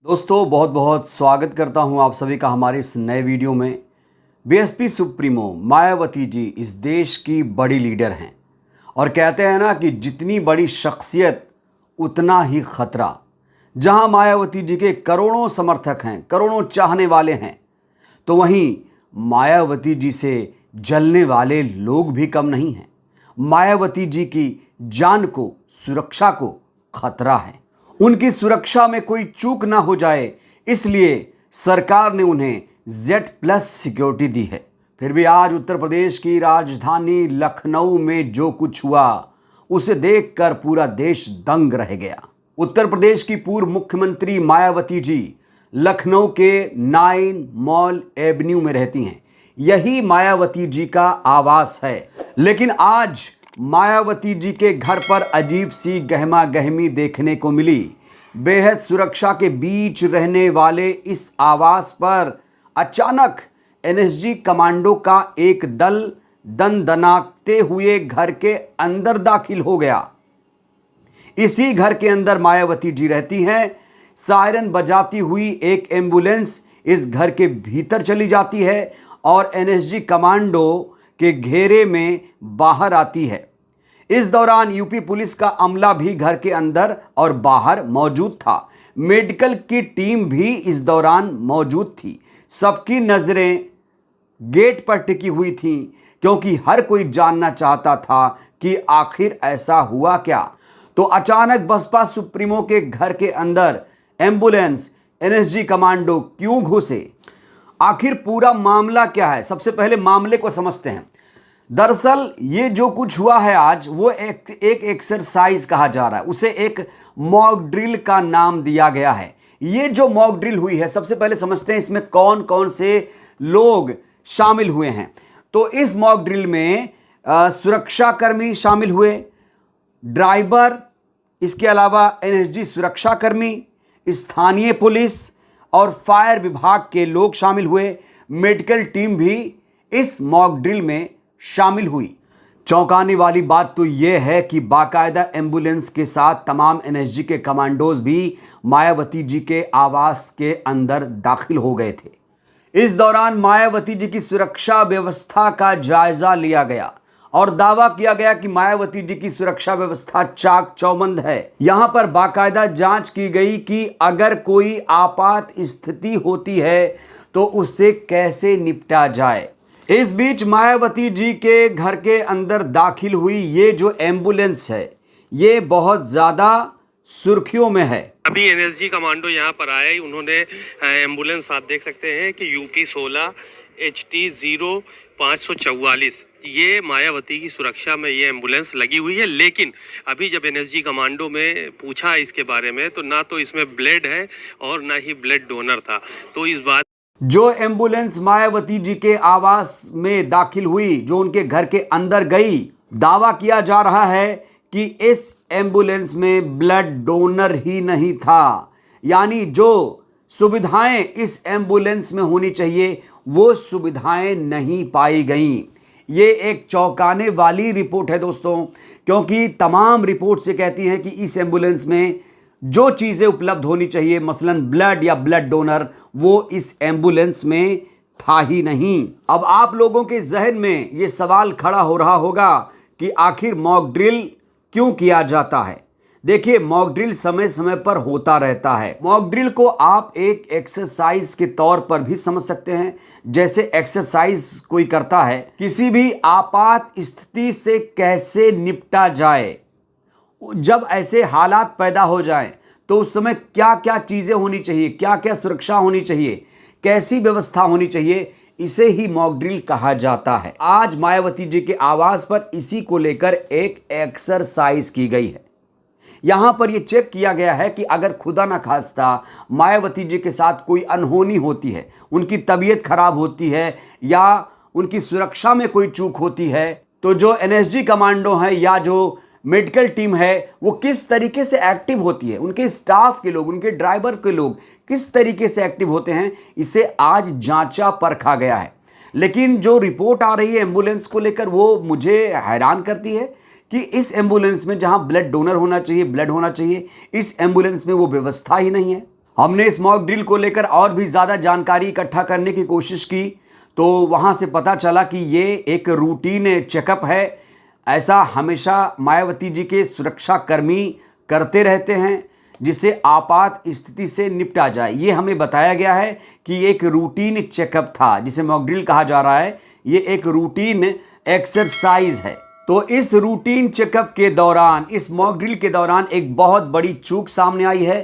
दोस्तों बहुत बहुत स्वागत करता हूं आप सभी का हमारे इस नए वीडियो में। बीएसपी सुप्रीमो मायावती जी इस देश की बड़ी लीडर हैं और कहते हैं ना कि जितनी बड़ी शख्सियत उतना ही खतरा। जहां मायावती जी के करोड़ों समर्थक हैं, करोड़ों चाहने वाले हैं, तो वहीं मायावती जी से जलने वाले लोग भी कम नहीं हैं। मायावती जी की जान को, सुरक्षा को खतरा है। उनकी सुरक्षा में कोई चूक ना हो जाए, इसलिए सरकार ने उन्हें Z+ सिक्योरिटी दी है। फिर भी आज उत्तर प्रदेश की राजधानी लखनऊ में जो कुछ हुआ उसे देखकर पूरा देश दंग रह गया। उत्तर प्रदेश की पूर्व मुख्यमंत्री मायावती जी लखनऊ के 9 मॉल एवेन्यू में रहती हैं। यही मायावती जी का आवास है। लेकिन आज मायावती जी के घर पर अजीब सी गहमा गहमी देखने को मिली। बेहद सुरक्षा के बीच रहने वाले इस आवास पर अचानक एनएसजी कमांडो का एक दल दनदनाते हुए घर के अंदर दाखिल हो गया। इसी घर के अंदर मायावती जी रहती हैं। सायरन बजाती हुई एक एम्बुलेंस इस घर के भीतर चली जाती है और एनएसजी कमांडो के घेरे में बाहर आती है। इस दौरान यूपी पुलिस का अमला भी घर के अंदर और बाहर मौजूद था। मेडिकल की टीम भी इस दौरान मौजूद थी। सबकी नजरें गेट पर टिकी हुई थी क्योंकि हर कोई जानना चाहता था कि आखिर ऐसा हुआ क्या। तो अचानक बसपा सुप्रीमो के घर के अंदर एम्बुलेंस, एनएसजी कमांडो क्यों घुसे? आखिर पूरा मामला क्या है? सबसे पहले मामले को समझते हैं। दरअसल ये जो कुछ हुआ है आज, वो एक एक्सरसाइज कहा जा रहा है। उसे एक मॉक ड्रिल का नाम दिया गया है। ये जो मॉक ड्रिल हुई है, सबसे पहले समझते हैं इसमें कौन कौन से लोग शामिल हुए हैं। तो इस मॉक ड्रिल में सुरक्षाकर्मी शामिल हुए, ड्राइवर, इसके अलावा एनएसजी सुरक्षाकर्मी, स्थानीय पुलिस और फायर विभाग के लोग शामिल हुए। मेडिकल टीम भी इस मॉक ड्रिल में शामिल हुई। चौंकाने वाली बात तो यह है कि बाकायदा एम्बुलेंस के साथ तमाम एनएसजी के कमांडोज भी मायावती जी के आवास के अंदर दाखिल हो गए थे। इस दौरान मायावती जी की सुरक्षा व्यवस्था का जायजा लिया गया और दावा किया गया कि मायावती जी की सुरक्षा व्यवस्था चाक चौबंद है। यहां पर बाकायदा जांच की गई कि अगर कोई आपात स्थिति होती है तो उससे कैसे निपटा जाए। इस बीच मायावती जी के घर के अंदर दाखिल हुई ये जो एम्बुलेंस है, ये बहुत ज्यादा सुर्खियों में है। अभी एनएसजी कमांडो यहाँ पर आए। उन्होंने एम्बुलेंस, आप देख सकते हैं कि यूपी 16 HT 0544, ये मायावती की सुरक्षा में ये एम्बुलेंस लगी हुई है। लेकिन अभी जब एनएसजी कमांडो में पूछा इसके बारे में, तो ना तो इसमें ब्लड है और ना ही ब्लड डोनर था। तो इस बात, जो एम्बुलेंस मायावती जी के आवास में दाखिल हुई, जो उनके घर के अंदर गई, दावा किया जा रहा है कि इस एम्बुलेंस में ब्लड डोनर ही नहीं था। यानी जो सुविधाएं इस एम्बुलेंस में होनी चाहिए वो सुविधाएं नहीं पाई गईं। ये एक चौंकाने वाली रिपोर्ट है दोस्तों, क्योंकि तमाम रिपोर्ट से कहती हैं कि इस एम्बुलेंस में जो चीजें उपलब्ध होनी चाहिए, मसलन ब्लड या ब्लड डोनर, वो इस एम्बुलेंस में था ही नहीं। अब आप लोगों के जहन में ये सवाल खड़ा हो रहा होगा कि आखिर मॉक ड्रिल क्यों किया जाता है। देखिए, मॉक ड्रिल समय समय पर होता रहता है। मॉक ड्रिल को आप एक एक्सरसाइज के तौर पर भी समझ सकते हैं। जैसे एक्सरसाइज कोई करता है किसी भी आपात स्थिति से कैसे निपटा जाए, जब ऐसे हालात पैदा हो जाएं तो उस समय क्या क्या चीजें होनी चाहिए, क्या क्या सुरक्षा होनी चाहिए, कैसी व्यवस्था होनी चाहिए, इसे ही मॉक ड्रिल कहा जाता है। आज मायावती जी के आवास पर इसी को लेकर एक एक्सरसाइज की गई है। यहां पर यह चेक किया गया है कि अगर खुदा ना खास्ता मायावती जी के साथ कोई अनहोनी होती है, उनकी तबीयत खराब होती है या उनकी सुरक्षा में कोई चूक होती है, तो जो एनएसजी कमांडो है या जो मेडिकल टीम है वो किस तरीके से एक्टिव होती है, उनके स्टाफ के लोग, उनके ड्राइवर के लोग किस तरीके से एक्टिव होते हैं, इसे आज जांचा परखा गया है। लेकिन जो रिपोर्ट आ रही है एम्बुलेंस को लेकर, वो मुझे हैरान करती है कि इस एम्बुलेंस में जहां ब्लड डोनर होना चाहिए, ब्लड होना चाहिए, इस एम्बुलेंस में वो व्यवस्था ही नहीं है। हमने इस मॉक ड्रिल को लेकर और भी ज़्यादा जानकारी इकट्ठा करने की कोशिश की तो वहाँ से पता चला कि ये एक रूटीन चेकअप है। ऐसा हमेशा मायावती जी के सुरक्षाकर्मी करते रहते हैं जिससे आपात स्थिति से निपटा जाए। ये हमें बताया गया है कि एक रूटीन चेकअप था जिसे मॉक ड्रिल कहा जा रहा है। ये एक रूटीन एक्सरसाइज है। तो इस रूटीन चेकअप के दौरान, इस मॉक ड्रिल के दौरान एक बहुत बड़ी चूक सामने आई है,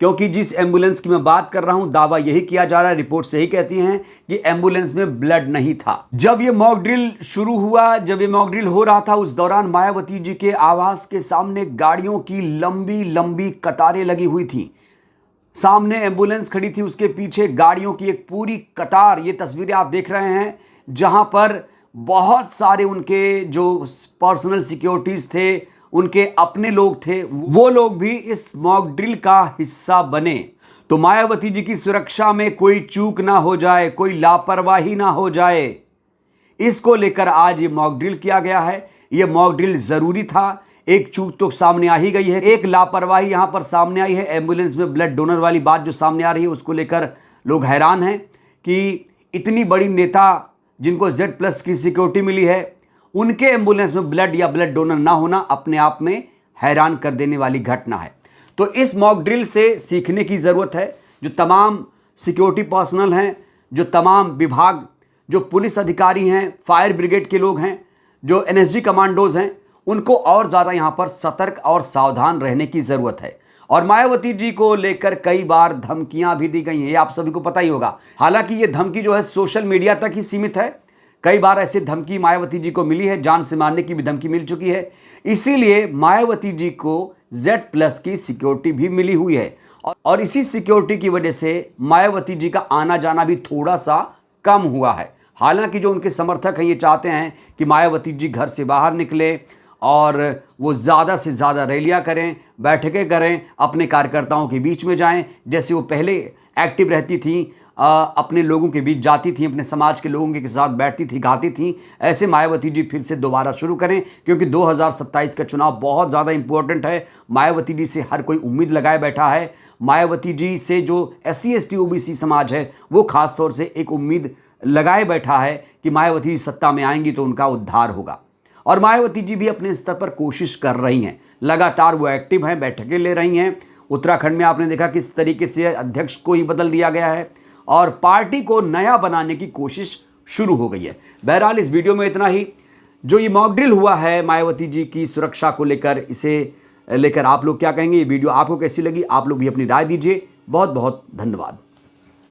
क्योंकि जिस एम्बुलेंस की मैं बात कर रहा हूं, दावा यही किया जा रहा है, रिपोर्ट से ही कहती हैं कि एम्बुलेंस में ब्लड नहीं था। जब ये मॉक ड्रिल शुरू हुआ, जब ये मॉक ड्रिल हो रहा था, उस दौरान मायावती जी के आवास के सामने गाड़ियों की लंबी लंबी कतारें लगी हुई थी। सामने एम्बुलेंस खड़ी थी, उसके पीछे गाड़ियों की एक पूरी कतार। ये तस्वीरें आप देख रहे हैं जहां पर बहुत सारे उनके जो पर्सनल सिक्योरिटीज थे, उनके अपने लोग थे, वो लोग भी इस मॉक ड्रिल का हिस्सा बने। तो मायावती जी की सुरक्षा में कोई चूक ना हो जाए, कोई लापरवाही ना हो जाए, इसको लेकर आज ये मॉक ड्रिल किया गया है। ये मॉक ड्रिल जरूरी था। एक चूक तो सामने आ ही गई है, एक लापरवाही यहां पर सामने आई है। एम्बुलेंस में ब्लड डोनर वाली बात जो सामने आ रही है, उसको लेकर लोग हैरान हैं कि इतनी बड़ी नेता जिनको Z+ की सिक्योरिटी मिली है, उनके एम्बुलेंस में ब्लड या ब्लड डोनर ना होना अपने आप में हैरान कर देने वाली घटना है। तो इस मॉक ड्रिल से सीखने की ज़रूरत है। जो तमाम सिक्योरिटी पर्सनल हैं, जो तमाम विभाग, जो पुलिस अधिकारी हैं, फायर ब्रिगेड के लोग हैं, जो NSG कमांडोज हैं, उनको और ज़्यादा यहाँ पर सतर्क और सावधान रहने की ज़रूरत है। और मायावती जी को लेकर कई बार धमकियां भी दी गई हैं, ये आप सभी को पता ही होगा। हालांकि ये धमकी जो है सोशल मीडिया तक ही सीमित है। कई बार ऐसी धमकी मायावती जी को मिली है, जान से मारने की भी धमकी मिल चुकी है। इसीलिए मायावती जी को Z+ की सिक्योरिटी भी मिली हुई है और इसी सिक्योरिटी की वजह से मायावती जी का आना जाना भी थोड़ा सा कम हुआ है। हालांकि जो उनके समर्थक हैं ये चाहते हैं कि मायावती जी घर से बाहर निकले और वो ज़्यादा से ज़्यादा रैलियां करें, बैठकें करें, अपने कार्यकर्ताओं के बीच में जाएं, जैसे वो पहले एक्टिव रहती थी, अपने लोगों के बीच जाती थी, अपने समाज के लोगों के साथ बैठती थी, गाती थी। ऐसे मायावती जी फिर से दोबारा शुरू करें, क्योंकि 2027 का चुनाव बहुत ज़्यादा इंपॉर्टेंट है। मायावती जी से हर कोई उम्मीद लगाए बैठा है। मायावती जी से जो SC ST OBC समाज है, वो खासतौर से एक उम्मीद लगाए बैठा है कि मायावती जी सत्ता में आएंगी तो उनका उद्धार होगा। और मायावती जी भी अपने स्तर पर कोशिश कर रही हैं, लगातार वो एक्टिव हैं, बैठकें ले रही हैं। उत्तराखंड में आपने देखा किस तरीके से अध्यक्ष को ही बदल दिया गया है और पार्टी को नया बनाने की कोशिश शुरू हो गई है। बहरहाल इस वीडियो में इतना ही। जो ये मॉक ड्रिल हुआ है मायावती जी की सुरक्षा को लेकर, इसे लेकर आप लोग क्या कहेंगे? ये वीडियो आपको कैसी लगी? आप लोग भी अपनी राय दीजिए। बहुत बहुत धन्यवाद।